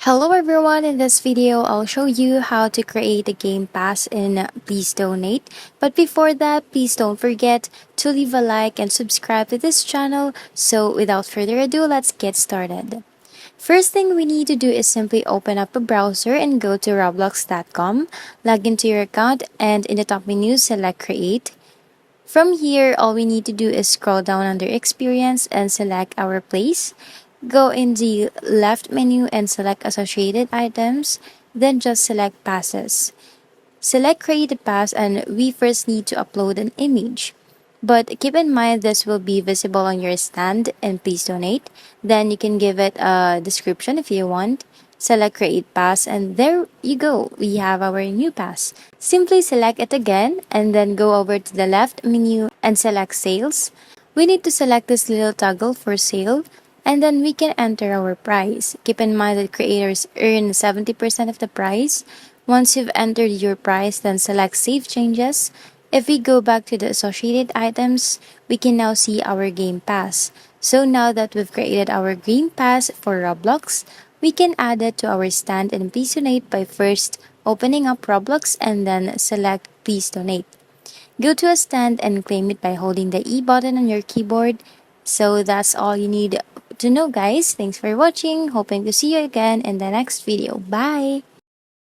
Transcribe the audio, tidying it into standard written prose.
Hello everyone, in this video I'll show you how to create a game pass in Please Donate. But before that, please don't forget to leave a like and subscribe to this channel. So without further ado, let's get started. First thing we need to do is simply open up a browser and go to roblox.com, log into your account, and in the top menu select create. From here, all we need to do is scroll down under experience and select our place. Go in the left menu and select associated items, then just select passes. Select create a pass and we first need to upload an image. But keep in mind this will be visible on your stand and please donate. Then you can give it a description if you want. Select create pass and there you go. We have our new pass. Simply select it again and then go over to the left menu and select sales. We need to select this little toggle for sale and then we can enter our price. Keep in mind that creators earn 70% of the price. Once you've entered your price, then select Save Changes. If we go back to the associated items, we can now see our Game Pass. So now that we've created our Game Pass for Roblox, we can add it to our stand and please donate by first opening up Roblox and then select Please Donate. Go to a stand and claim it by holding the E button on your keyboard. So that's all you need to know, guys. Thanks for watching. Hoping to see you again in the next video. Bye!